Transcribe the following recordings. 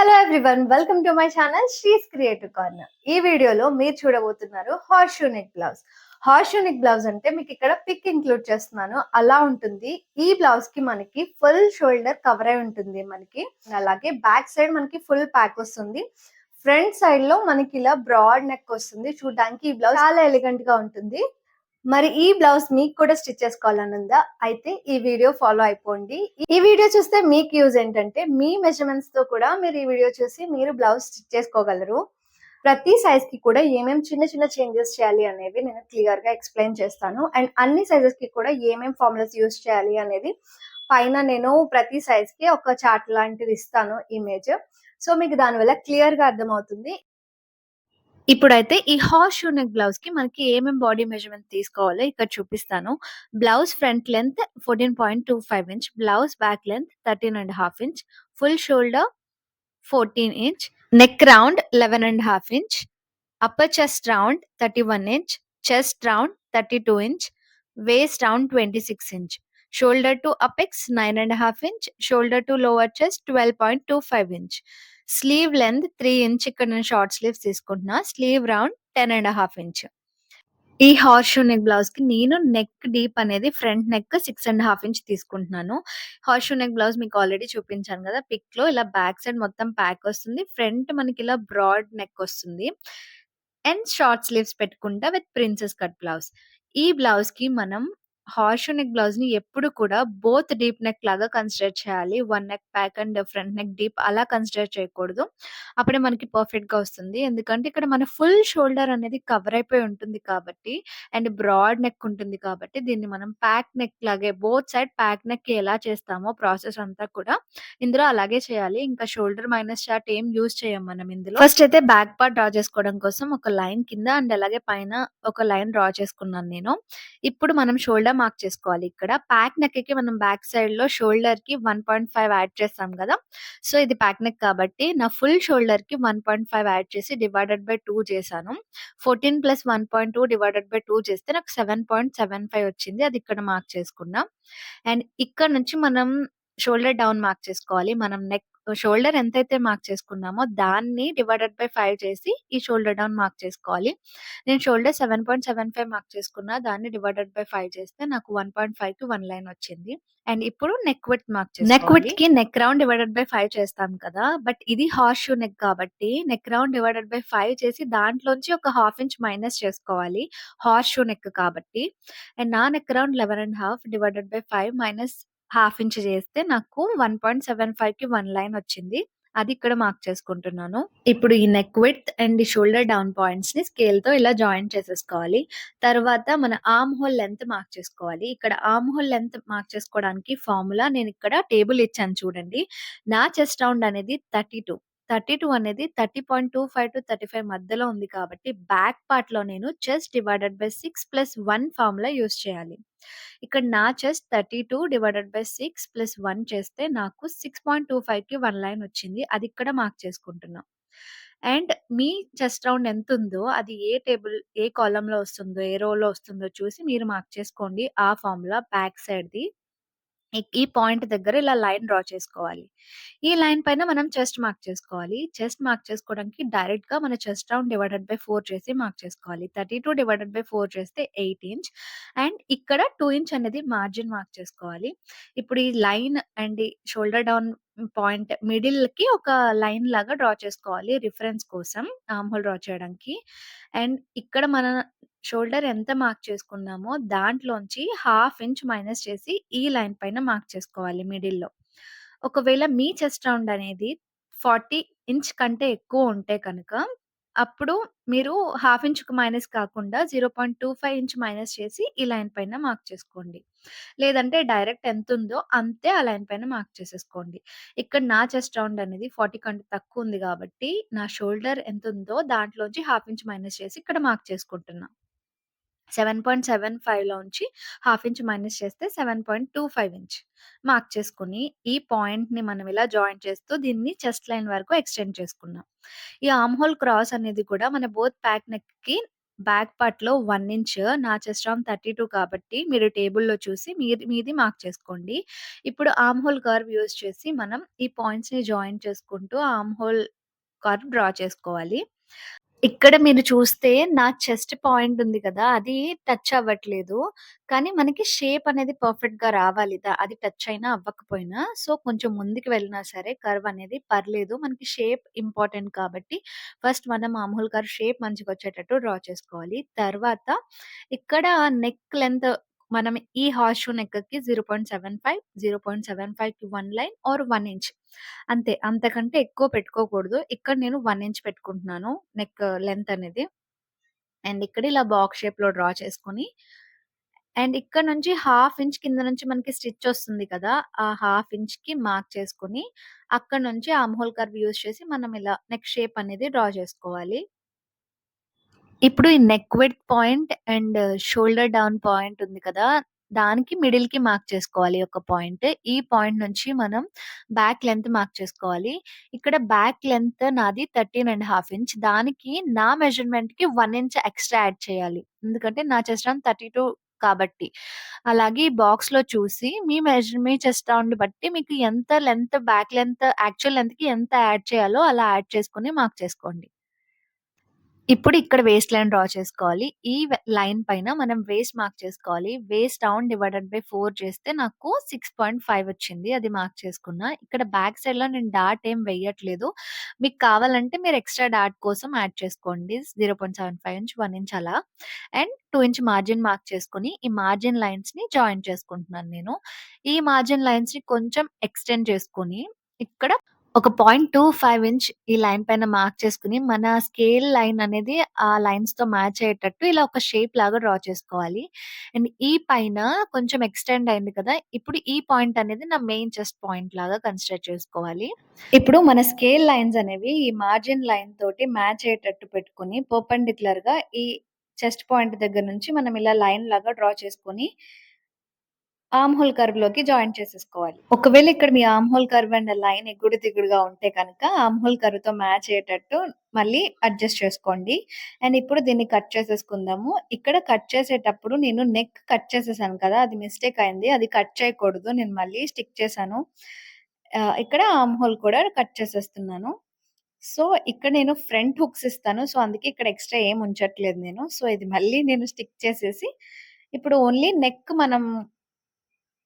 Hello everyone, welcome to my channel శ్రీస్ creative corner. ఈ వీడియోలో మీరు చూడబోతున్నారు horse shoe neck blouse. Horse shoe neck blouse అంటే మీకు ఇక్కడ పిక్ ఇంక్లూడ్ చేస్తున్నాను. అలా ఉంటుంది. ఈ బ్లౌజ్ కి మనకి ఫుల్ షోల్డర్ కవర్ అయి ఉంటుంది. మనకి అలాగే బ్యాక్ సైడ్ మనకి ఫుల్ ప్యాక్ వస్తుంది. ఫ్రంట్ సైడ్ లో మనకి ఇలా బ్రాడ్ నెక్ వస్తుంది. చూడడానికి ఈ బ్లౌజ్ చాలా ఎలిగెంట్ గా ఉంటుంది. మరి ఈ బ్లౌజ్ మీకు కూడా స్టిచ్ చేసుకోవాలని ఉందా? అయితే ఈ వీడియో ఫాలో అయిపోండి. ఈ వీడియో చూస్తే మీకు యూజ్ ఏంటంటే మీ మెజర్మెంట్స్ తో కూడా మీరు ఈ వీడియో చూసి మీరు బ్లౌజ్ స్టిచ్ చేసుకోగలరు. ప్రతి సైజ్ కి కూడా ఏమేం చిన్న చిన్న చేంజెస్ చేయాలి అనేవి నేను క్లియర్ గా ఎక్స్ప్లెయిన్ చేస్తాను. అండ్ అన్ని సైజెస్ కి కూడా ఏమేం ఫార్ములాస్ యూజ్ చేయాలి అనేది పైన నేను ప్రతి సైజ్ కి ఒక చార్ట్ లాంటిది ఇస్తాను, ఇమేజ్. సో మీకు దానివల్ల క్లియర్ గా అర్థమవుతుంది. ఇప్పుడైతే ఈ హార్స్ షూ నెక్ బ్లౌజ్ కి మనకి ఏమేం బాడీ మెజర్మెంట్ తీసుకోవాలో ఇక్కడ చూపిస్తాను. Blouse front length 14.25 inch, blouse back length 13.5 inch, full shoulder 14 inch, neck round 11.5 inch, upper chest round 31 inch, chest round 32 inch, waist round 26 inch, shoulder to apex 9.5 inch, shoulder to lower chest 12.25 inch, sleeve length 3 inch. ఇక్కడ నేను short sleeves తీసుకుంటున్నా. Slew round 10.5 inch. ఈ horse shoe neck blouse కి నేను neck deep అనేది front neck 6.5 inch తీసుకుంటున్నాను. Horse shoe neck blouse మీకు already చూపించాను కదా పిక్ లో. ఇలా బ్యాక్ సైడ్ మొత్తం ప్యాక్ వస్తుంది. ఫ్రంట్ మనకి ఇలా బ్రాడ్ నెక్ వస్తుంది అండ్ షార్ట్ స్లీవ్స్ పెట్టుకుంటా విత్ ప్రిన్సెస్ కట్ బ్లౌజ్. ఈ బ్లౌజ్ కి మనం హార్స్ షూ నెక్ బ్లౌజ్ ని ఎప్పుడు కూడా బోత్ డీప్ నెక్ లాగా కన్సిడర్ చేయాలి. One neck pack and front neck deep అలా కన్సిడర్ చేయకూడదు. అప్పుడే మనకి పర్ఫెక్ట్ గా వస్తుంది. ఎందుకంటే ఇక్కడ మన ఫుల్ షోల్డర్ అనేది కవర్ అయిపోయి ఉంటుంది కాబట్టి, అండ్ బ్రాడ్ నెక్ ఉంటుంది కాబట్టి దీన్ని మనం ప్యాక్ నెక్ లాగే బోత్ సైడ్ ప్యాక్ నెక్ ఎలా చేస్తామో ప్రాసెస్ అంతా కూడా ఇందులో అలాగే చేయాలి. ఇంకా షోల్డర్ మైనస్ చార్ట్ ఏం యూజ్ చేయం మనం ఇందులో. ఫస్ట్ అయితే బ్యాక్ పార్ట్ డ్రా చేసుకోవడం కోసం ఒక లైన్ కింద అండ్ అలాగే పైన ఒక లైన్ డ్రా చేసుకున్నాను నేను. ఇప్పుడు మనం షోల్డర్ మార్క్ చేసుకోవాలి. ఇక్కడ ప్యాక్ నెక్ కి మనం బ్యాక్ సైడ్ లో షోల్డర్ కి 1.5 యాడ్ చేస్తాం కదా. సో ఇది ప్యాక్ నెక్ కాబట్టి నా ఫుల్ షోల్డర్ కి 1.5 యాడ్ చేసి డివైడెడ్ బై 2 చేశాను. 14 ప్లస్ 1.2 డివైడెడ్ బై 2 చేస్తే నాకు 7.75 వచ్చింది. అది ఇక్కడ మార్క్ చేసుకున్నాం. అండ్ ఇక్కడ నుంచి మనం షోల్డర్ డౌన్ మార్క్ చేసుకోవాలి. మనం నెక్ షోల్డర్ ఎంతైతే మార్క్ చేసుకున్నామో దాన్ని డివైడెడ్ బై 5 చేసి ఈ షోల్డర్ డౌన్ మార్క్ చేసుకోవాలి. నేను షోల్డర్ 7.75 మార్క్ చేసుకున్నా. దాన్ని డివైడెడ్ బై 5 చేస్తే నాకు 1.5 కి 1 లైన్ వచ్చింది. అండ్ ఇప్పుడు నెక్ విడ్త్ మార్క్ చేసుకోవాలి. నెక్ విడ్త్ కి నెక్ రౌండ్ డివైడెడ్ బై 5 చేస్తాం కదా. బట్ ఇది హార్స్ షూ నెక్ కాబట్టి నెక్ రౌండ్ డివైడెడ్ బై 5 చేసి దాంట్లోంచి ఒక హాఫ్ ఇంచ్ మైనస్ చేసుకోవాలి. హార్స్ షూ నెక్ కాబట్టి. అండ్ నా neck round 11.5 divided by 5 minus half inch చేస్తే నాకు 1.75 కి 1 లైన్ వచ్చింది. అది ఇక్కడ మార్క్ చేసుకుంటున్నాను. ఇప్పుడు ఈ నెక్ విడ్త్ అండ్ ఈ షోల్డర్ డౌన్ పాయింట్స్ ని స్కేల్ తో ఇలా జాయిన్ చేసేసుకోవాలి. తర్వాత మన ఆర్మ్ హోల్ లెంత్ మార్క్ చేసుకోవాలి. ఇక్కడ ఆర్మ్ హోల్ లెంత్ మార్క్ చేసుకోవడానికి ఫార్ములా నేను ఇక్కడ టేబుల్ ఇచ్చాను చూడండి. నా చెస్ట్ రౌండ్ అనేది 32 అనేది 30.25 టు 35 మధ్యలో ఉంది కాబట్టి బ్యాక్ పార్ట్ లో నేను chest divided by 6 plus 1 formula use చేయాలి. ఇక్కడ నా చెస్ట్ 32 డివైడెడ్ బై 6 ప్లస్ 1 చేస్తే నాకు 6.25 కి 1 లైన్ వచ్చింది. అది ఇక్కడ మార్క్ చేసుకుంటున్నాం. అండ్ మీ చెస్ట్ రౌండ్ ఎంత ఉందో అది ఏ టేబుల్ ఏ కాలమ్ లో వస్తుందో ఏ రో లో వస్తుందో చూసి మీరు మార్క్ చేసుకోండి. ఆ ఫార్ములా బ్యాక్ సైడ్ ది ఈ పాయింట్ దగ్గర ఇలా లైన్ డ్రా చేసుకోవాలి. ఈ లైన్ పైన మనం చెస్ట్ మార్క్ చేసుకోవాలి. చెస్ట్ మార్క్ చేసుకోవడానికి డైరెక్ట్ గా మన చెస్ట్ రౌండ్ డివైడెడ్ బై 4 చేసి మార్క్ చేసుకోవాలి. 32 డివైడెడ్ బై 4 చేస్తే 8 ఇంచ్. అండ్ ఇక్కడ 2 ఇంచ్ అనేది మార్జిన్ మార్క్ చేసుకోవాలి. ఇప్పుడు ఈ లైన్ అండ్ ఈ షోల్డర్ డౌన్ పాయింట్ మిడిల్ కి ఒక లైన్ లాగా డ్రా చేసుకోవాలి రిఫరెన్స్ కోసం ఆర్మ్ హోల్ డ్రా చేయడానికి. అండ్ ఇక్కడ మన షోల్డర్ ఎంత మార్క్ చేసుకున్నామో దాంట్లోంచి హాఫ్ ఇంచ్ మైనస్ చేసి ఈ లైన్ పైన మార్క్ చేసుకోవాలి మిడిల్‌లో. ఒకవేళ మీ చెస్ట్ రౌండ్ అనేది 40 ఇంచ్ కంటే ఎక్కువ ఉంటే కనుక, అప్పుడు మీరు హాఫ్ ఇంచ్‌కి మైనస్ కాకుండా 0.25 ఇంచ్ మైనస్ చేసి ఈ లైన్ పైన మార్క్ చేసుకోండి. లేదంటే డైరెక్ట్ ఎంతుందో అంతే ఆ లైన్ పైన మార్క్ చేసేసుకోండి. ఇక్కడ నా చెస్ట్ రౌండ్ అనేది 40 కంటే తక్కువ ఉంది కాబట్టి, నా షోల్డర్ ఎంతుందో దాంట్లోంచి హాఫ్ ఇంచ్ మైనస్ చేసి ఇక్కడ మార్క్ చేసుకుంటున్నా. 7.75 లోంచి హాఫ్ ఇంచ్ మైనస్ చేస్తే 7.25 ఇంచ్ మార్క్ చేసుకొని, ఈ పాయింట్‌ని మనం ఇలా జాయిన్ చేస్తూ దీన్ని చెస్ట్ లైన్ వరకు ఎక్స్‌టెండ్ చేసుకున్నాం. ఈ ఆర్మ్ హోల్ క్రాస్ అనేది కూడా మన బోత్ ప్యాక్ నెక్‌కి బ్యాక్ పార్ట్‌లో 1 ఇంచ్ నా చెస్ట్ రౌండ్ 32 కాబట్టి మీరు టేబుల్‌లో చూసి మీది మార్క్ చేసుకోండి. ఇప్పుడు ఆర్మ్ హోల్ కర్వ్ యూజ్ చేసి మనం ఈ పాయింట్స్‌ని జాయిన్ చేసుకుంటూ ఆర్మ్ హోల్ కర్వ్ డ్రా చేసుకోవాలి. ఇక్కడ మీరు చూస్తే నా చెస్ట్ పాయింట్ ఉంది కదా! అది టచ్ అవ్వట్లేదు. కానీ మనకి షేప్ అనేది పర్ఫెక్ట్‌గా రావాలి. అది టచ్ అయినా అవ్వకపోయినా. సో, కొంచెం ముందుకు వెళ్ళినా సరే కర్వ్ అనేది పర్లేదు. మనకి షేప్ ఇంపార్టెంట్ కాబట్టి ఫస్ట్ మనం మామూలు కర్వ్ షేప్ మంచిగొచ్చేటట్టు డ్రా చేసుకోవాలి. తర్వాత ఇక్కడ నెక్ లెంత్ మనం ఈ హార్స్ షూ నెక్‌కి 0.75, 0.75కి 1 లైన్ ఆర్ 1 ఇంచ్ అంతే. అంతకంటే ఎక్కువ పెట్టుకోకూడదు. ఇక్కడ నేను 1 ఇంచ్ పెట్టుకుంటున్నాను నెక్ లెంత్ అనేది. అండ్ ఇక్కడ ఇలా బాక్స్ షేప్‌లో డ్రా చేసుకొని అండ్ ఇక్కడ నుంచి హాఫ్ ఇంచ్ కింద నుంచి మనకి స్టిచ్ వస్తుంది కదా! ఆ హాఫ్ ఇంచ్‌కి మార్క్ చేసుకొని, అక్కడి నుంచి ఆర్మ్ హోల్ కర్వ్ యూజ్ చేసి మనం ఇలా నెక్ షేప్ అనేది డ్రా చేసుకోవాలి. ఇప్పుడు ఈ neck width point and shoulder down point ఉంది కదా! దానికి మిడిల్‌కి మార్క్ చేసుకోవాలి ఒక పాయింట్. ఈ పాయింట్ నుంచి మనం బ్యాక్ లెంత్ మార్క్ చేసుకోవాలి. ఇక్కడ బ్యాక్ లెంత్ నాది 13½ ఇంచ్. దానికి నా మెజర్‌మెంట్‌కి 1 ఇంచ్ ఎక్స్‌ట్రా యాడ్ చేయాలి. ఎందుకంటే నా చెస్ట్ రౌండ్ 32 కాబట్టి. అలాగే ఈ బాక్స్‌లో చూసి మీ చెస్ట్ రౌండ్‌ని బట్టి మీకు ఎంత లెంత్ బ్యాక్ లెంత్ యాక్చువల్ లెంత్‌కి ఎంత యాడ్ చేయాలో అలా యాడ్ చేసుకొని మార్క్ చేసుకోండి. ఇప్పుడు ఇక్కడ వేస్ట్ లైన్ డ్రా చేసుకోవాలి. ఈ లైన్ పైన మనం వేస్ట్ మార్క్ చేసుకోవాలి. వేస్ట్ రౌండ్ డివైడెడ్ బై 4 చేస్తే నాకు 6.5 వచ్చింది. అది మార్క్ చేసుకున్నా. ఇక్కడ బ్యాక్ సైడ్‌లో నేను డాట్ ఏం వేయట్లేదు. మీకు కావాలంటే మీరు ఎక్స్‌ట్రా డాట్ కోసం యాడ్ చేసుకోండి. 0.75 ఇంచ్, 1 ఇంచ్ అలా. అండ్ 2 ఇంచ్ మార్జిన్ మార్క్ చేసుకొని, ఈ మార్జిన్ లైన్స్‌ని జాయిన్ చేసుకుంటున్నాను నేను. ఈ మార్జిన్ లైన్స్‌ని కొంచెం ఎక్స్‌టెండ్ చేసుకొని, ఇక్కడ ఒక 0.25 ఇంచ్ ఈ లైన్ పైన మార్క్ చేసుకొని, మన స్కేల్ లైన్ అనేది ఆ లైన్స్‌తో మ్యాచ్ అయ్యేటట్టు ఇలా ఒక షేప్ లాగా డ్రా చేసుకోవాలి. అండ్ ఈ పైన కొంచెం ఎక్స్‌టెండ్ అయింది కదా! ఇప్పుడు ఈ పాయింట్ అనేది నా మెయిన్ చెస్ట్ పాయింట్ లాగా కన్సిడర్ చేసుకోవాలి. ఇప్పుడు మన స్కేల్ లైన్స్ అనేవి ఈ మార్జిన్ లైన్ తోటి మ్యాచ్ అయ్యేటట్టు పెట్టుకొని పర్పెండిక్యులర్‌గా ఈ చెస్ట్ పాయింట్ దగ్గర నుంచి మనం ఇలా లైన్ లాగా డ్రా చేసుకొని ఆర్మ్ హోల్ కర్వ్‌లోకి జాయిన్ చేసేసుకోవాలి. ఒకవేళ ఇక్కడ మీ arm hole curve and line ఎగుడు దిగుడుగా ఉంటే కనుక ఆర్మ్ హోల్ కర్వ్‌తో మ్యాచ్ అయ్యేటట్టు మళ్ళీ అడ్జస్ట్ చేసుకోండి. అండ్ ఇప్పుడు దీన్ని కట్ చేసేసుకుందాము. ఇక్కడ కట్ చేసేటప్పుడు నేను నెక్ కట్ చేసేసాను కదా! అది మిస్టేక్ అయింది. అది కట్ చేయకూడదు. నేను మళ్ళీ స్టిక్ చేశాను. ఇక్కడ ఆర్మ్ హోల్ కూడా కట్ చేసేస్తున్నాను. సో, ఇక్కడ నేను ఫ్రంట్ హుక్స్ ఇస్తాను. సో, అందుకే ఇక్కడ ఎక్స్‌ట్రా ఏమి ఉంచట్లేదు నేను. సో, ఇది మళ్ళీ నేను స్టిక్ చేసేసి ఇప్పుడు ఓన్లీ నెక్ మనం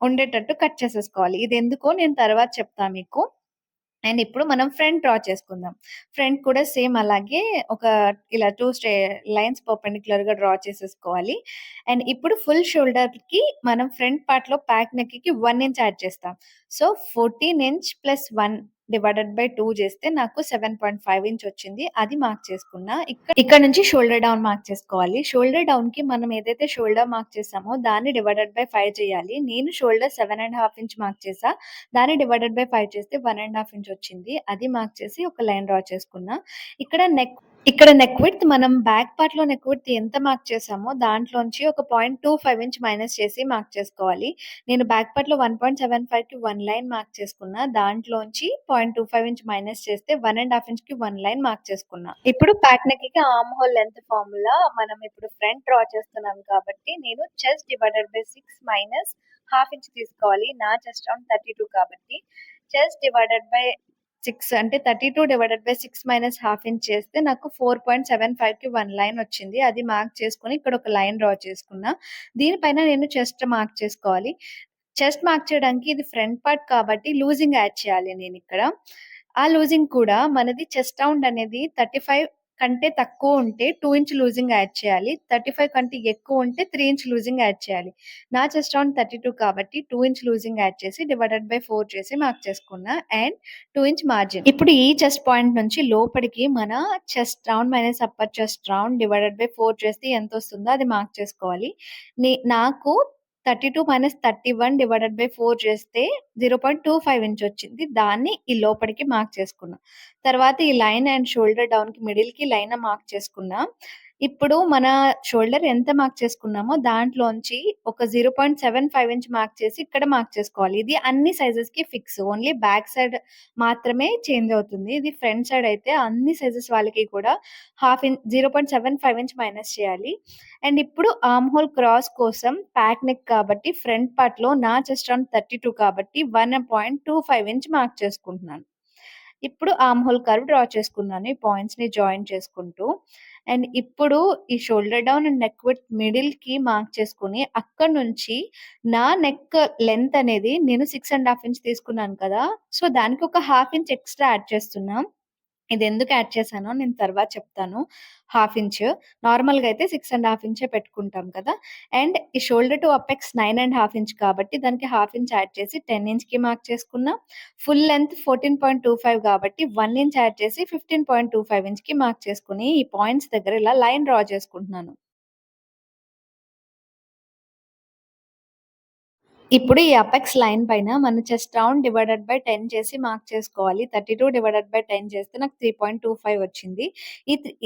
ఉండేటట్టు కట్ చేసేసుకోవాలి. ఇదెందుకో నేను తర్వాత చెప్తా మీకు. అండ్ ఇప్పుడు మనం ఫ్రంట్ డ్రా చేసుకుందాం. ఫ్రంట్ కూడా సేమ్ అలాగే ఒక ఇలా 2 లైన్స్ పర్పెండిక్యులర్‌గా డ్రా చేసేసుకోవాలి. అండ్ ఇప్పుడు ఫుల్ షోల్డర్‌కి మనం ఫ్రంట్ పార్ట్‌లో బ్యాక్ నెక్‌కి 1 ఇంచ్ యాడ్ చేస్తాం. So, 14 inch plus 1 divided by 2 చేస్తే నాకు 7.5 ఇంచ్ వచ్చింది. అది మార్క్ చేసుకున్నా. ఇక్కడ నుంచి షోల్డర్ డౌన్ మార్క్ చేసుకోవాలి. షోల్డర్ డౌన్‌కి మనం ఏదైతే షోల్డర్ మార్క్ చేసామో దాన్ని డివైడెడ్ బై 5 చేయాలి. నేను షోల్డర్ 7½ ఇంచ్ మార్క్ చేశా. దాన్ని డివైడెడ్ బై 5 చేస్తే 1½ ఇంచ్ వచ్చింది. అది మార్క్ చేసి ఒక లైన్ డ్రా చేసుకున్నా. ఇక్కడ నెక్ విడ్త్ మనం బ్యాక్ పార్ట్‌లో నెక్ విడ్త్ ఎంత మార్క్ చేసామో దాంట్లోంచి ఒక 0.25 ఇంచ్ మైనస్ చేసి మార్క్ చేసుకోవాలి. నేను బ్యాక్ పార్ట్‌లో 1.75కి 1 లైన్ మార్క్ చేసుకున్నా. దాంట్లోంచి 0.25 ఇంచ్ మైనస్ చేస్తే 1½ ఇంచ్‌కి 1 లైన్ మార్క్ చేసుకున్నా. ఇప్పుడు బ్యాక్ నెక్‌కి ఆర్మ్ హోల్ లెంత్ ఫార్ములా మనం ఇప్పుడు ఫ్రంట్ డ్రా చేస్తున్నాం కాబట్టి నేను chest divided by 6 minus ½ inch తీసుకోవాలి. నా చెస్ట్ రౌండ్ 32 కాబట్టి చెస్ట్ డివైడెడ్ బై 6 అంటే 32 డివైడెడ్ బై 6 మైనస్ ½ ఇంచ్ చేస్తే నాకు 4.75కి 1 లైన్ వచ్చింది. అది మార్క్ చేసుకొని ఇక్కడ ఒక లైన్ డ్రా చేసుకున్నా. దీనిపైన నేను చెస్ట్ మార్క్ చేసుకోవాలి. చెస్ట్ మార్క్ చేయడానికి ఇది ఫ్రంట్ పార్ట్ కాబట్టి లూజింగ్ యాడ్ చేయాలి నేనిక్కడ. ఆ లూజింగ్ కూడా మనది చెస్ట్ రౌండ్ అనేది 35 కంటే తక్కువ ఉంటే 2 ఇంచ్ లూజింగ్ యాడ్ చేయాలి. 35 కంటే ఎక్కువ ఉంటే 3 ఇంచ్ లూజింగ్ యాడ్ చేయాలి. నా చెస్ట్ రౌండ్ 32 కాబట్టి 2 ఇంచ్ లూజింగ్ యాడ్ చేసి డివైడెడ్ బై 4 చేసి మార్క్ చేసుకున్నా. And 2 inch margin. ఇప్పుడు ఈ చెస్ట్ పాయింట్ నుంచి లోపలికి మన chest round minus upper chest round divided by 4 చేస్తే ఎంతొస్తుందో అది మార్క్ చేసుకోవాలి. నాకు 32 మైనస్ 31 డివైడెడ్ బై 4 చేస్తే 0.25 ఇంచ్ వచ్చింది. దాన్ని ఈ లోపలికి మార్క్ చేసుకున్నా. తర్వాత ఈ లైన్ అండ్ షోల్డర్ డౌన్‌కి మిడిల్‌కి లైన్ మార్క్ చేసుకున్నా. ఇప్పుడు మన షోల్డర్ ఎంత మార్క్ చేసుకున్నామో దాంట్లోంచి ఒక 0.75 ఇంచ్ మార్క్ చేసి ఇక్కడ మార్క్ చేసుకోవాలి. ఇది అన్ని సైజెస్‌కి ఫిక్స్. ఓన్లీ బ్యాక్ సైడ్ మాత్రమే చేంజ్ అవుతుంది. ఇది ఫ్రంట్ సైడ్ అయితే అన్ని సైజెస్ వాళ్ళకి కూడా 0.75 ఇంచ్ మైనస్ చేయాలి. అండ్ ఇప్పుడు ఆర్మ్ హోల్ క్రాస్ కోసం ప్యాక్ నెక్ కాబట్టి ఫ్రంట్ పార్ట్‌లో నా చెస్ట్ రౌండ్ 32 కాబట్టి 1.25 ఇంచ్ మార్క్ చేసుకుంటున్నాను. ఇప్పుడు ఆర్మ్ హోల్ కర్వ్ డ్రా చేసుకున్నాను. ఈ పాయింట్స్‌ని జాయిన్ చేసుకుంటూ. అండ్ ఇప్పుడు ఈ shoulder down and neck width మిడిల్‌కి మార్క్ చేసుకొని, అక్కడి నుంచి నా నెక్ లెంత్ అనేది నేను 6½ ఇంచ్ తీసుకున్నాను కదా! సో, దానికి ఒక ½ ఇంచ్ ఎక్స్‌ట్రా యాడ్ చేస్తున్నా. ఇదెందుకు యాడ్ చేశానో నేను తర్వాత చెప్తాను. ½ ఇంచ్. నార్మల్‌గా అయితే 6½ ఇంచే పెట్టుకుంటాం కదా! అండ్ ఈ షోల్డర్ టు అపెక్స్ 9½ ఇంచ్ కాబట్టి దానికి ½ ఇంచ్ యాడ్ చేసి 10 ఇంచ్‌కి మార్క్ చేసుకున్నా. ఫుల్ లెంత్ 14.25 కాబట్టి 1 ఇంచ్ యాడ్ చేసి 15.25 ఇంచ్‌కి మార్క్ చేసుకొని, ఈ పాయింట్స్ దగ్గర ఇలా లైన్ డ్రా చేసుకుంటున్నాను. ఇప్పుడు ఈ అపెక్స్ లైన్ పైన మన చెస్ట్ రౌండ్ డివైడెడ్ బై 10 చేసి మార్క్ చేసుకోవాలి. 32 డివైడెడ్ బై 10 చేస్తే నాకు 3.25 వచ్చింది.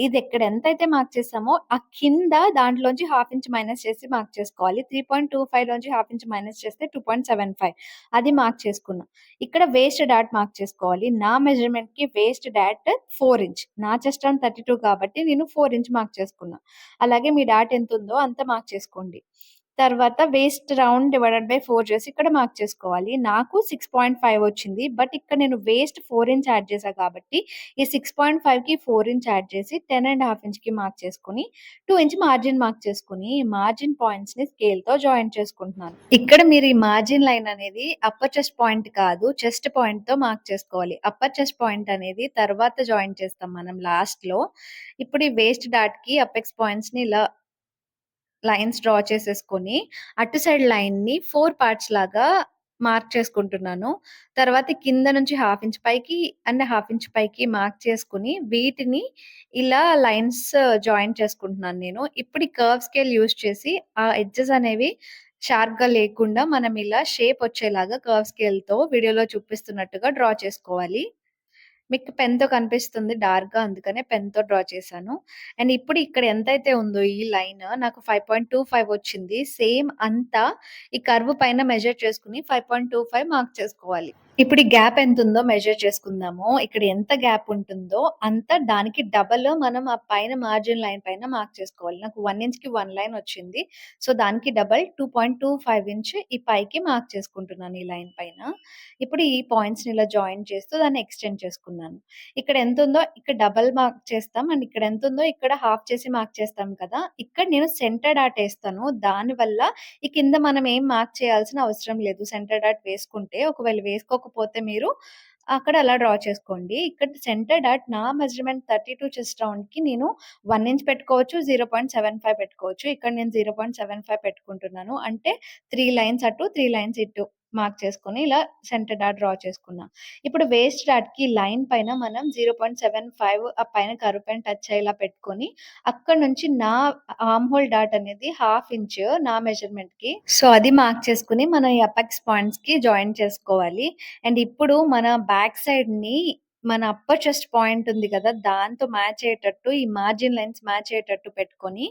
ఇది ఇక్కడ ఎంతైతే మార్క్ చేసామో ఆ కింద దాంట్లోంచి ½ ఇంచ్ మైనస్ చేసి మార్క్ చేసుకోవాలి. 3.25 లోంచి ½ ఇంచ్ మైనస్ చేస్తే 2.75 అది మార్క్ చేసుకున్నా. ఇక్కడ వేస్ట్ డాట్ మార్క్ చేసుకోవాలి. నా మెజర్‌మెంట్‌కి వేస్ట్ డాట్ 4 ఇంచ్. నా చెస్ట్ రౌండ్ 32 కాబట్టి నేను 4 ఇంచ్ మార్క్ చేసుకున్నా. అలాగే మీ డాట్ ఎంతుందో అంత మార్క్ చేసుకోండి. తర్వాత వేస్ట్ రౌండ్ డివైడెడ్ బై 4 చేసి ఇక్కడ మార్క్ చేసుకోవాలి. నాకు 6.5 వచ్చింది. బట్ ఇక్కడ నేను వేస్ట్ 4 ఇంచ్ యాడ్ చేశా కాబట్టి, ఈ 6.5కి 4 ఇంచ్ యాడ్ చేసి 10½ ఇంచ్‌కి మార్క్ చేసుకొని, 2 ఇంచ్ మార్జిన్ మార్క్ చేసుకొని, ఈ మార్జిన్ పాయింట్స్‌ని స్కేల్‌తో జాయిన్ చేసుకుంటున్నాను. ఇక్కడ మీరు ఈ మార్జిన్ లైన్ అనేది అప్పర్ చెస్ట్ పాయింట్ కాదు, చెస్ట్ పాయింట్‌తో మార్క్ చేసుకోవాలి. అప్పర్ చెస్ట్ పాయింట్ అనేది తర్వాత జాయిన్ చేస్తాం మనం లాస్ట్‌లో. ఇప్పుడు ఈ వేస్ట్ డాట్‌కి అపెక్స్ పాయింట్స్‌ని ఇలా లైన్స్ డ్రా చేసేసుకొని, అటు సైడ్ లైన్‌ని 4 పార్ట్స్ లాగా మార్క్ చేసుకుంటున్నాను. తర్వాత కింద నుంచి ½ ఇంచ్ పైకి అండ్ ½ ఇంచ్ పైకి మార్క్ చేసుకొని, వీటిని ఇలా లైన్స్ జాయిన్ చేసుకుంటున్నాను నేను. ఇప్పుడు ఈ కర్వ్ స్కేల్ యూజ్ చేసి ఆ ఎడ్జెస్ అనేవి షార్ప్‌గా లేకుండా మనం ఇలా షేప్ వచ్చేలాగా కర్వ్ స్కేల్‌తో వీడియోలో చూపిస్తున్నట్టుగా డ్రా చేసుకోవాలి. మీకు పెన్‌తో కనిపిస్తుంది డార్క్‌గా అందుకనే పెన్‌తో డ్రా చేశాను. అండ్ ఇప్పుడు ఇక్కడ ఎంతైతే ఉందో ఈ లైన్ నాకు 5.25 వచ్చింది. సేమ్ అంతా ఈ కర్వ్ పైన మెజర్ చేసుకొని 5.25 మార్క్ చేసుకోవాలి. ఇప్పుడు ఈ గ్యాప్ ఎంతుందో మెజర్ చేసుకుందాము. ఇక్కడ ఎంత గ్యాప్ ఉంటుందో అంత దానికి డబల్ మనం ఆ పైన మార్జిన్ లైన్ పైన మార్క్ చేసుకోవాలి. నాకు 1 ఇంచ్‌కి 1 లైన్ వచ్చింది. సో, దానికి డబల్ 2.25 ఇంచ్ ఈ పైకి మార్క్ చేసుకుంటున్నాను ఈ లైన్ పైన. ఇప్పుడు ఈ పాయింట్స్‌ని ఇలా జాయిన్ చేస్తూ దాన్ని ఎక్స్‌టెండ్ చేసుకున్నాను. ఇక్కడ ఎంతుందో ఇక్కడ డబల్ మార్క్ చేస్తాం. అండ్ ఇక్కడ ఎంతుందో ఇక్కడ హాఫ్ చేసి మార్క్ చేస్తాం కదా! ఇక్కడ నేను సెంటర్ డాట్ ఏస్తాను. దానివల్ల ఈ కింద మనం ఏం మార్క్ చేయాల్సిన అవసరం లేదు. సెంటర్ డాట్ వేసుకుంటే ఒకవేళ వేసుకోకపోతే మీరు అక్కడ అలా డ్రా చేసుకోండి. ఇక్కడ సెంటర్ డాట్ నా మెజర్‌మెంట్ 32 చెస్ట్ రౌండ్‌కి నేను 1 ఇంచ్ పెట్టుకోవచ్చు. 0.75 పెట్టుకోవచ్చు. ఇక్కడ నేను 0.75 పెట్టుకుంటున్నాను. అంటే 3 లైన్స్ అటు, 3 లైన్స్ ఇటు మార్క్ చేసుకొని ఇలా సెంటర్ డాట్ డ్రా చేసుకున్నా. ఇప్పుడు వేస్ట్ డాట్‌కి లైన్ పైన మనం 0.75 ఆ పైన కర్వ్ పైన టచ్ అయ్యేలా పెట్టుకొని, అక్కడి నుంచి నా ఆర్మ్ హోల్ డాట్ అనేది ½ ఇంచ్ నా మెజర్‌మెంట్‌కి. సో, అది మార్క్ చేసుకొని మనం ఈ అపెక్స్ పాయింట్స్‌కి జాయిన్ చేసుకోవాలి. అండ్ ఇప్పుడు మన బ్యాక్ సైడ్‌ని మన అప్పర్ చెస్ట్ పాయింట్ ఉంది కదా! దాంతో మ్యాచ్ అయ్యేటట్టు ఈ మార్జిన్ లైన్స్ మ్యాచ్ అయ్యేటట్టు పెట్టుకొని,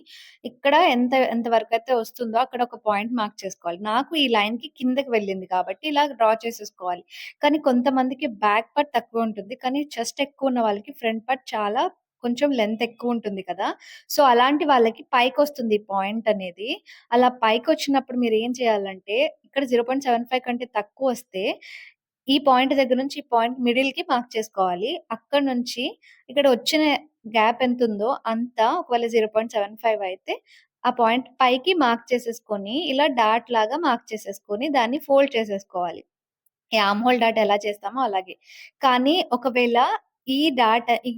ఇక్కడ ఎంత వరకైతే వస్తుందో అక్కడ ఒక పాయింట్ మార్క్ చేసుకోవాలి. నాకు ఈ లైన్‌కి కిందకి వెళ్ళింది కాబట్టి ఇలా డ్రా చేసేసుకోవాలి. కానీ కొంతమందికి బ్యాక్ పార్ట్ తక్కువ ఉంటుంది. కానీ చెస్ట్ ఎక్కువ ఉన్న వాళ్ళకి ఫ్రంట్ పార్ట్ చాలా కొంచెం లెంత్ ఎక్కువ ఉంటుంది కదా! సో, అలాంటి వాళ్ళకి పైకొస్తుంది ఈ పాయింట్ అనేది. అలా పైకొచ్చినప్పుడు మీరేం చేయాలంటే, ఇక్కడ 0.75 కంటే తక్కువొస్తే, ఈ పాయింట్ దగ్గర నుంచి ఈ పాయింట్ మిడిల్‌కి మార్క్ చేసుకోవాలి. అక్కడి నుంచి ఇక్కడ వచ్చిన గ్యాప్ ఎంతుందో అంతా ఒకవేళ 0.75 అయితే, ఆ పాయింట్ పైకి మార్క్ చేసేసుకొని, ఇలా డాట్ లాగా మార్క్ చేసేసుకొని, దాన్ని ఫోల్డ్ చేసేసుకోవాలి. ఈ ఆర్మ్ హోల్ డాట్ ఎలా చేస్తామో అలాగే. కానీ ఒకవేళ ఈ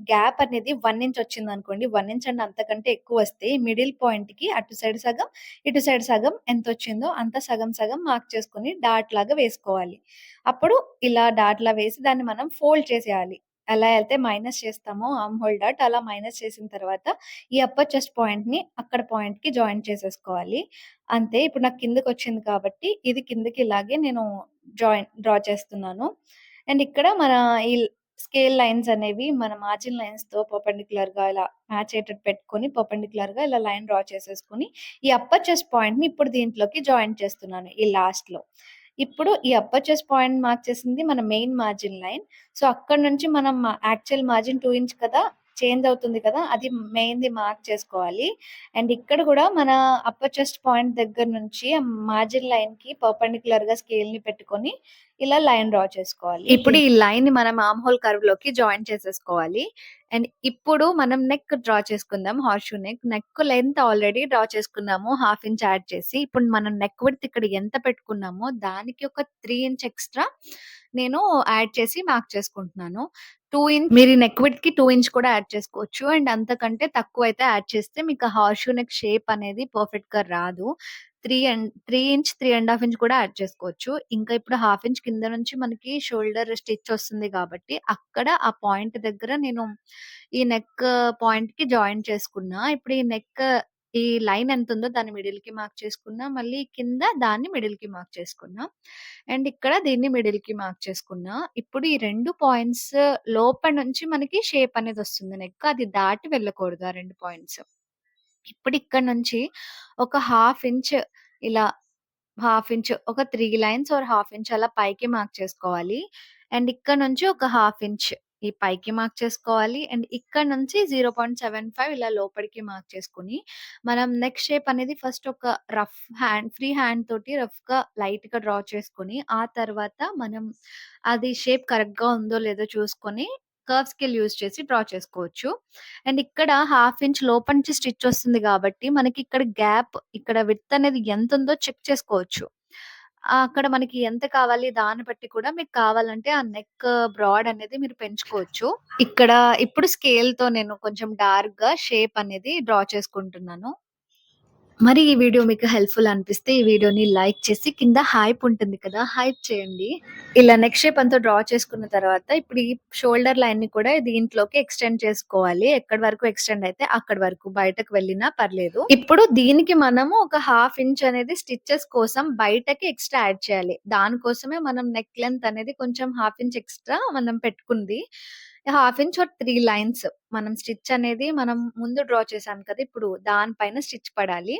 గ్యాప్ అనేది 1 ఇంచ్ వచ్చిందనుకోండి. 1 ఇంచ్ అండ్ అంతకంటే ఎక్కువొస్తే మిడిల్ పాయింట్‌కి అటు సైడ్ సగం, ఇటు సైడ్ సగం ఎంతొచ్చిందో అంత సగం సగం మార్క్ చేసుకొని డాట్ లాగా వేసుకోవాలి. అప్పుడు ఇలా డాట్‌లా వేసి దాన్ని మనం ఫోల్డ్ చేసేయాలి. ఎలా అయితే మైనస్ చేస్తామో ఆర్మ్ హోల్ డాట్ అలా మైనస్ చేసిన తర్వాత ఈ అప్పర్ చెస్ట్ పాయింట్‌ని అక్కడ పాయింట్‌కి జాయిన్ చేసేసుకోవాలి. అంతే ఇప్పుడు నాకు కిందకొచ్చింది కాబట్టి ఇది కిందకి ఇలాగే నేను డ్రా చేస్తున్నాను. అండ్ ఇక్కడ మన ఈ స్కేల్ లైన్స్ అనేవి మన మార్జిన్ లైన్స్‌తో పర్పెండిక్యులర్‌గా ఇలా మ్యాచ్ అయ్యేటట్టు పెట్టుకొని పర్పెండిక్యులర్‌గా ఇలా లైన్ డ్రా చేసేసుకొని, ఈ అప్పర్ చెస్ట్ పాయింట్‌ని ఇప్పుడు దీంట్లోకి జాయిన్ చేస్తున్నాను ఈ లాస్ట్‌లో. ఇప్పుడు ఈ అప్పర్ చెస్ట్ పాయింట్ మార్క్ చేసింది మన మెయిన్ మార్జిన్ లైన్. సో, అక్కడి నుంచి మనం యాక్చువల్ మార్జిన్ 2 ఇంచ్ కదా! చేంజ్ అవుతుంది కదా! అది మెయిన్‌ది మార్క్ చేసుకోవాలి. అండ్ ఇక్కడ గూడా మన అప్పర్ చెస్ట్ పాయింట్ దగ్గర నుంచి మార్జిన్ లైన్‌కి పర్పెండిక్యులర్‌గా స్కేల్‌ని పెట్టుకొని ఇలా లైన్ డ్రా చేసుకోవాలి. ఇప్పుడు ఈ లైన్‌ని మనం ఆర్మ్ హోల్ కర్వ్‌లోకి జాయిన్ చేసేసుకోవాలి. అండ్ ఇప్పుడు మనం నెక్ డ్రా చేసుకుందాం. Horse shoe neck. Neck length already draw చేసుకున్నాము. హాఫ్ ఇంచ్ యాడ్ చేసి. ఇప్పుడు మనం నెక్ విడ్త్ ఇక్కడ ఎంత పెట్టుకున్నామో దానికి ఒక 3 ఇంచ్ ఎక్స్‌ట్రా నేను యాడ్ చేసి మార్క్ చేసుకుంటున్నాను. 2 ఇంచ్ మీరు ఈ నెక్ విడ్త్‌కి 2 ఇంచ్ కూడా యాడ్ చేసుకోవచ్చు. అండ్ అంతకంటే తక్కువైతే యాడ్ చేస్తే మీకు హార్స్ షూ నెక్ షేప్ అనేది పర్ఫెక్ట్‌గా రాదు. 3 ఇంచ్, 3 ½ ఇంచ్ కూడా యాడ్ చేసుకోవచ్చు. ఇంకా ఇప్పుడు హాఫ్ ఇంచ్ కింద నుంచి మనకి షోల్డర్ స్టిచ్ వస్తుంది కాబట్టి, అక్కడ ఆ పాయింట్ దగ్గర నేను ఈ నెక్ పాయింట్‌కి జాయిన్ చేసుకున్నా. ఇప్పుడు ఈ లైన్ ఎంతుందో దాన్ని మిడిల్‌కి మార్క్ చేసుకున్నా. మళ్ళీ కింద దాన్ని మిడిల్‌కి మార్క్ చేసుకున్నా. అండ్ ఇక్కడ దీన్ని మిడిల్‌కి మార్క్ చేసుకున్నా. ఇప్పుడు ఈ 2 పాయింట్స్ లోపల నుంచి మనకి షేప్ అనేది వస్తుంది నెక్. అది దాటి వెళ్ళకూడదు ఆ 2 పాయింట్స్. ఇప్పుడు ఇక్కడ నుంచి ఒక హాఫ్ ఇంచ్ ఇలా హాఫ్ ఇంచ్ ఒక 3 లైన్స్ ఆర్ హాఫ్ ఇంచ్ అలా పైకి మార్క్ చేసుకోవాలి. అండ్ ఇక్కడ నుంచి ఒక హాఫ్ ఇంచ్ ఈ పైకి మార్క్ చేసుకోవాలి. అండ్ ఇక్కడ నుంచి 0.75 ఇలా లోపలికి మార్క్ చేసుకొని, మనం నెక్ షేప్ అనేది ఫస్ట్ ఒక ఫ్రీ హ్యాండ్ తోటి రఫ్‌గా లైట్‌గా డ్రా చేసుకొని, ఆ తర్వాత మనం అది షేప్ కరెక్ట్‌గా ఉందో లేదో చూసుకొని కర్వ్ స్కేల్ యూజ్ చేసి డ్రా చేసుకోవచ్చు. అండ్ ఇక్కడ హాఫ్ ఇంచ్ లోపల నుంచి స్టిచ్ వస్తుంది గాబట్టి, మనకి ఇక్కడ గ్యాప్ ఇక్కడ విడ్త్ అనేది ఎంతుందో చెక్ చేసుకోవచ్చు. అక్కడ మనకి ఎంత కావాలి దాన్ని బట్టి కూడా మీకు కావాలంటే ఆ నెక్ బ్రాడ్ అనేది మీరు పెంచుకోవచ్చు. ఇక్కడ ఇప్పుడు స్కేల్‌తో నేను కొంచెం డార్క్‌గా షేప్ అనేది డ్రా చేసుకుంటున్నాను. మరి ఈ వీడియో మీకు హెల్ప్‌ఫుల్ అనిపిస్తే ఈ వీడియోని లైక్ చేసి కింద హైప్ ఉంటుంది కదా! హైప్ చేయండి. ఇలా నెక్ షేప్ అంతా డ్రా చేసుకున్న తర్వాత ఇప్పుడు ఈ షోల్డర్ లైన్‌ని కూడా దీంట్లోకి ఎక్స్‌టెండ్ చేసుకోవాలి. ఎక్కడి వరకు ఎక్స్‌టెండ్ అయితే అక్కడి వరకు బయటకు వెళ్ళినా పర్లేదు. ఇప్పుడు దీనికి మనము ఒక హాఫ్ ఇంచ్ అనేది స్టిచెస్ కోసం బయటకి ఎక్స్‌ట్రా యాడ్ చేయాలి. దానికోసమే మనం నెక్ లెంత్ అనేది కొంచెం హాఫ్ ఇంచ్ ఎక్స్‌ట్రా మనం పెట్టుకుంది. హాఫ్ ఇంచ్ ఆర్ 3 లైన్స్ మనం స్టిచ్ అనేది మనం ముందు డ్రా చేసాం కదా! ఇప్పుడు దాని పైన స్టిచ్ పడాలి.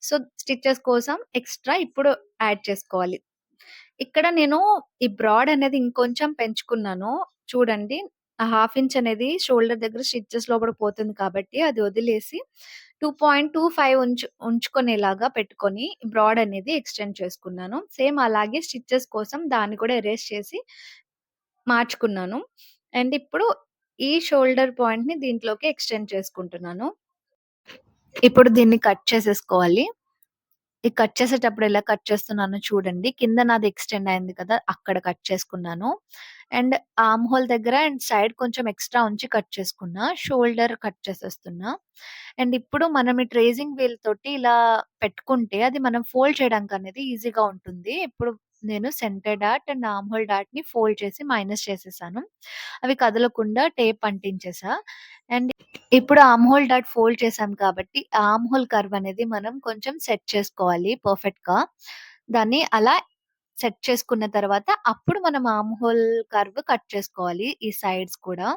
సో, స్టిచెస్ కోసం ఎక్స్‌ట్రా ఇప్పుడు యాడ్ చేసుకోవాలి. ఇక్కడ నేను ఈ బ్రాడ్ అనేది ఇంకొంచెం పెంచుకున్నాను. చూడండి. ఆ హాఫ్ ఇంచ్ అనేది షోల్డర్ దగ్గర స్టిచెస్ లోపల పోతుంది కాబట్టి అది వదిలేసి 2.25 ఉంచుకునేలాగా పెట్టుకొని బ్రాడ్ అనేది ఎక్స్‌టెండ్ చేసుకున్నాను. సేమ్ అలాగే స్టిచెస్ కోసం దాన్ని కూడా ఎరేజ్ చేసి మార్చుకున్నాను. అండ్ ఇప్పుడు ఈ షోల్డర్ పాయింట్‌ని దీంట్లోకి ఎక్స్‌టెండ్ చేసుకుంటున్నాను. ఇప్పుడు దీన్ని కట్ చేసేసుకోవాలి. ఈ కట్ చేసేటప్పుడు ఎలా కట్ చేస్తున్నానో చూడండి. కింద నాది ఎక్స్‌టెండ్ అయింది కదా! అక్కడ కట్ చేసుకున్నాను. అండ్ ఆర్మ్ హోల్ దగ్గర అండ్ సైడ్ కొంచెం ఎక్స్‌ట్రా ఉంచి కట్ చేసుకున్నా. షోల్డర్ కట్ చేసేస్తున్నా. అండ్ ఇప్పుడు మనం ఈ ట్రేసింగ్ వీల్ తోటి ఇలా పెట్టుకుంటే అది మనం ఫోల్డ్ చేయడానికనేది ఈజీగా ఉంటుంది. ఇప్పుడు నేను centre dot and arm hole డాట్‌ని ఫోల్డ్ చేసి మైనస్ చేసేసాను. అవి కదలకుండా టేప్ అంటించేసా. అండ్ ఇప్పుడు ఆర్మ్ హోల్ డాట్ ఫోల్డ్ చేసాం కాబట్టి, ఆర్మ్ హోల్ కర్వ్ అనేది మనం కొంచెం సెట్ చేసుకోవాలి పర్ఫెక్ట్‌గా. దాన్ని అలా సెట్ చేసుకున్న తర్వాత, అప్పుడు మనం ఆర్మ్ హోల్ కర్వ్ కట్ చేసుకోవాలి. ఈ సైడ్స్ కూడా.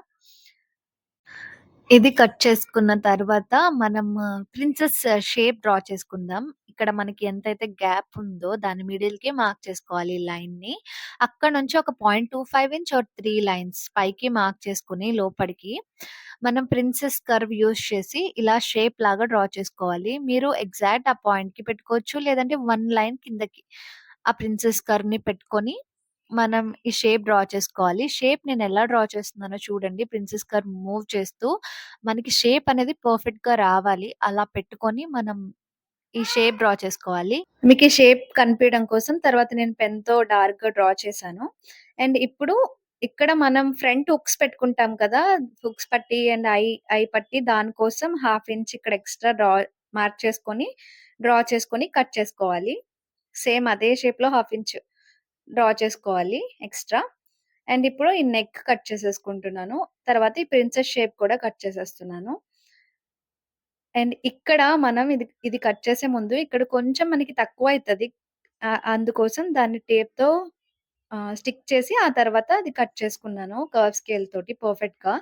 ఇది కట్ చేసుకున్న తర్వాత మనం ప్రిన్సెస్ షేప్ డ్రా చేసుకుందాం. ఇక్కడ మనకి ఎంతైతే గ్యాప్ ఉందో దాని మిడిల్‌కి మార్క్ చేసుకోవాలి ఈ లైన్‌ని. అక్కడి నుంచి ఒక 0.25 ఇంచ్ ఆర్ 3 లైన్స్ పైకి మార్క్ చేసుకొని లోపలికి మనం ప్రిన్సెస్ కర్వ్ యూజ్ చేసి ఇలా షేప్ లాగా డ్రా చేసుకోవాలి. మీరు ఎగ్జాక్ట్ ఆ పాయింట్‌కి పెట్టుకోవచ్చు. లేదంటే 1 లైన్ కిందకి ఆ ప్రిన్సెస్ కర్వ్‌ని పెట్టుకొని మనం ఈ షేప్ డ్రా చేసుకోవాలి. షేప్ నేనెలా డ్రా చేస్తున్నానో చూడండి. ప్రిన్సెస్ కర్వ్ మూవ్ చేస్తూ మనకి షేప్ అనేది పర్ఫెక్ట్‌గా రావాలి. అలా పెట్టుకొని మనం ఈ షేప్ డ్రా చేసుకోవాలి. మీకు ఈ షేప్ కనిపియడం కోసం తర్వాత నేను పెన్‌తో డార్క్‌గా డ్రా చేశాను. అండ్ ఇప్పుడు ఇక్కడ మనం ఫ్రంట్ హుక్స్ పెట్టుకుంటాం కదా! హుక్స్ పట్టి అండ్ ఐ పట్టి దానికోసం హాఫ్ ఇంచ్ ఇక్కడ ఎక్స్‌ట్రా డ్రా చేసుకొని కట్ చేసుకోవాలి. సేమ్ అదే షేప్‌లో హాఫ్ ఇంచ్ డ్రా చేసుకోవాలి ఎక్స్‌ట్రా. అండ్ ఇప్పుడు ఈ నెక్ కట్ చేసేసుకుంటున్నాను. తర్వాత ఈ ప్రిన్సెస్ షేప్ కూడా కట్ చేసేస్తున్నాను. అండ్ ఇక్కడ మనం ఇది కట్ చేసే ముందు ఇక్కడ కొంచెం మనకి తక్కువైతది. అందుకోసం దాన్ని టేప్‌తో స్టిక్ చేసి ఆ తర్వాత అది కట్ చేసుకున్నాను కర్వ్ స్కేల్ తోటి పర్ఫెక్ట్‌గా.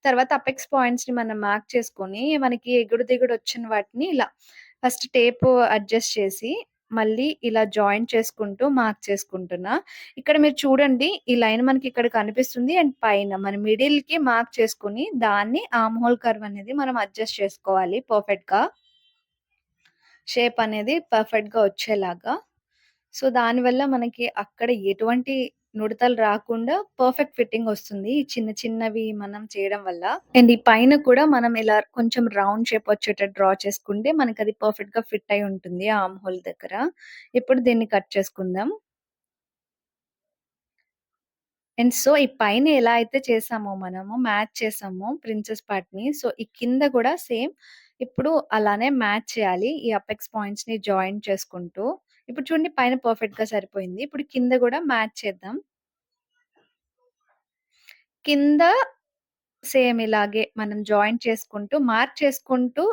తర్వాత అపెక్స్ పాయింట్స్‌ని మనం మార్క్ చేసుకొని మనకి ఎగుడు దిగుడు వచ్చిన వాటిని ఇలా ఫస్ట్ టేపు అడ్జస్ట్ చేసి మళ్ళీ ఇలా జాయింట్ చేసుకుంటూ మార్క్ చేసుకుంటున్నా. ఇక్కడ మీరు చూడండి ఈ లైన్ మనకి ఇక్కడ కనిపిస్తుంది. అండ్ పైన మన మిడిల్‌కి మార్క్ చేసుకొని దాన్ని ఆర్మ్ హోల్ కర్వ్ అనేది మనం అడ్జస్ట్ చేసుకోవాలి పర్ఫెక్ట్‌గా. షేప్ అనేది పర్ఫెక్ట్‌గా వచ్చేలాగా. సో, దానివల్ల మనకి అక్కడ ఎటువంటి నుడతలు రాకుండా పర్ఫెక్ట్ ఫిట్టింగ్ వస్తుంది. ఈ చిన్న చిన్నవి మనం చేయడం వల్ల. అండ్ ఈ పైన కూడా మనం ఇలా కొంచెం రౌండ్ షేప్ వచ్చేటట్టు డ్రా చేసుకుంటే మనకది పర్ఫెక్ట్‌గా ఫిట్ అయి ఉంటుంది ఆర్మ్ హోల్ దగ్గర. ఇప్పుడు దీన్ని కట్ చేసుకుందాం. అండ్ సో, ఈ పైన ఎలా అయితే చేసామో మనము మ్యాచ్ చేసామో ప్రిన్సెస్ పార్ట్‌ని. సో, ఈ కింద కూడా సేమ్ ఇప్పుడు అలానే మ్యాచ్ చేయాలి. ఈ అపెక్స్ పాయింట్స్‌ని జాయిన్ చేసుకుంటూ. ఇప్పుడు చూడండి పైన పర్ఫెక్ట్‌గా సరిపోయింది. ఇప్పుడు కింద కూడా మ్యాచ్ చేద్దాం. కింద సేమ్ ఇలాగే మనం జాయింట్ చేసుకుంటూ, మార్క్ చేసుకుంటూ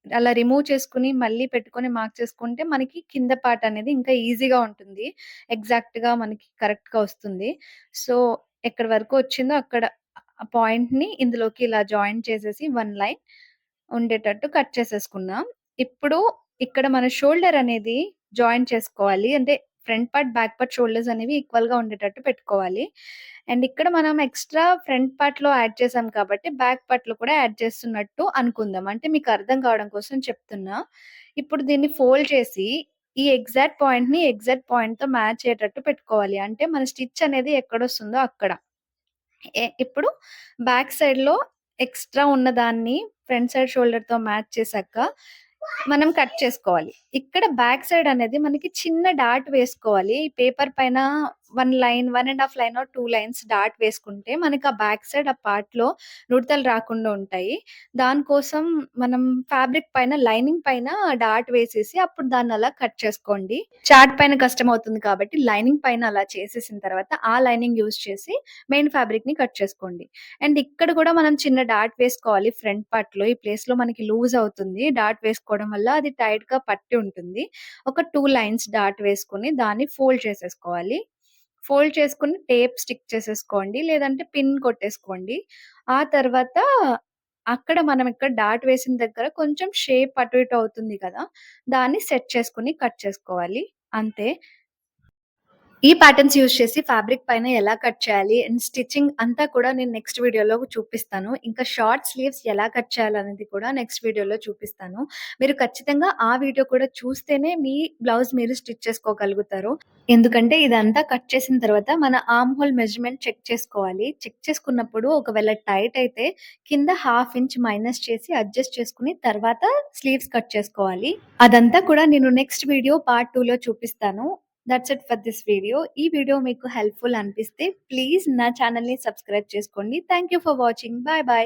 అలా రిమూవ్ చేసుకొని, మళ్ళీ పెట్టుకొని మార్క్ చేసుకుంటే మనకి కింద పార్ట్ అనేది ఇంకా ఈజీగా ఉంటుంది. ఎగ్జాక్ట్‌గా మనకి కరెక్ట్‌గా వస్తుంది. సో, ఎక్కడి వరకు వచ్చిందో అక్కడ ఆ పాయింట్‌ని ఇందులోకి ఇలా జాయిన్ చేసేసి వన్ లైన్ ఉండేటట్టు కట్ చేసేసుకున్నాం. ఇప్పుడు ఇక్కడ మన షోల్డర్ అనేది జాయిన్ చేసుకోవాలి. అంటే front part, back part shoulders అనేవి ఈక్వల్‌గా ఉండేటట్టు పెట్టుకోవాలి. అండ్ ఇక్కడ మనం ఎక్స్‌ట్రా ఫ్రంట్ పార్ట్‌లో యాడ్ చేసాం కాబట్టి, బ్యాక్ పార్ట్‌లో కూడా యాడ్ చేస్తున్నట్టు అనుకుందాం. అంటే మీకు అర్థం కావడం కోసం చెప్తున్నా. ఇప్పుడు దీన్ని ఫోల్డ్ చేసి, ఈ ఎగ్జాక్ట్ పాయింట్‌తో మ్యాచ్ అయ్యేటట్టు పెట్టుకోవాలి. అంటే మన స్టిచ్ అనేది ఎక్కడొస్తుందో అక్కడ. ఇప్పుడు బ్యాక్ సైడ్‌లో ఎక్స్‌ట్రా ఉన్నదాన్ని ఫ్రంట్ సైడ్ షోల్డర్‌తో మ్యాచ్ చేసాక, మనం కట్ చేసుకోవాలి. ఇక్కడ బ్యాక్ సైడ్ అనేది మనకి చిన్న డాట్ వేసుకోవాలి. ఈ పేపర్ పైన 1 line, 1 ½ line or 2 lines dot వేసుకుంటే మనకి ఆ బ్యాక్ సైడ్ ఆ పార్ట్‌లో ముడతలు రాకుండా ఉంటాయి. దానికోసం మనం ఫ్యాబ్రిక్ పైన లైనింగ్ పైన డాట్ వేసేసి అప్పుడు దాన్ని అలా కట్ చేసుకోండి. చార్ట్ పైన కష్టమవుతుంది కాబట్టి లైనింగ్ పైన అలా చేసేసిన తర్వాత ఆ లైనింగ్ యూజ్ చేసి మెయిన్ ఫ్యాబ్రిక్‌ని కట్ చేసుకోండి. అండ్ ఇక్కడ కూడా మనం చిన్న డాట్ వేసుకోవాలి ఫ్రంట్ పార్ట్‌లో. ఈ ప్లేస్‌లో మనకి లూజ్ అవుతుంది. డాట్ వేసుకోవడం వల్ల అది టైట్‌గా పట్టి ఉంటుంది. ఒక 2 లైన్స్ డాట్ వేసుకొని దాన్ని ఫోల్డ్ చేసేసుకోవాలి. ఫోల్డ్ చేసుకొని టేప్ స్టిక్ చేసేసుకోండి. లేదంటే పిన్ కొట్టేసుకోండి. ఆ తర్వాత అక్కడ మనం ఇక్కడ డాట్ వేసిన దగ్గర కొంచెం షేప్ అటు ఇటు అవుతుంది కదా! దాన్ని సెట్ చేసుకొని కట్ చేసుకోవాలి. అంతే. ఈ ప్యాటర్న్స్ యూజ్ చేసి ఫ్యాబ్రిక్ పైన ఎలా కట్ చేయాలి అండ్ స్టిచ్చింగ్ అంతా కూడా నేను నెక్స్ట్ వీడియోలో చూపిస్తాను. ఇంకా షార్ట్ స్లీవ్స్ ఎలా కట్ చేయాలనేది కూడా నెక్స్ట్ వీడియోలో చూపిస్తాను. మీరు ఖచ్చితంగా ఆ వీడియో కూడా చూస్తేనే మీ బ్లౌజ్ మీరు స్టిచ్ చేసుకోగలుగుతారు. ఎందుకంటే ఇదంతా కట్ చేసిన తర్వాత మన ఆర్మ్ హోల్ మెజర్‌మెంట్ చెక్ చేసుకోవాలి. చెక్ చేసుకున్నప్పుడు ఒకవేళ టైట్ అయితే కింద హాఫ్ ఇంచ్ మైనస్ చేసి అడ్జస్ట్ చేసుకొని తర్వాత స్లీవ్స్ కట్ చేసుకోవాలి. అదంతా కూడా నేను నెక్స్ట్ వీడియో పార్ట్ 2లో చూపిస్తాను. That's it for this video. ఈ వీడియో మీకు హెల్ప్‌ఫుల్ అనిపిస్తే ప్లీజ్ నా ఛానెల్‌ని సబ్స్క్రైబ్ చేసుకోండి. Thank you for watching. Bye bye.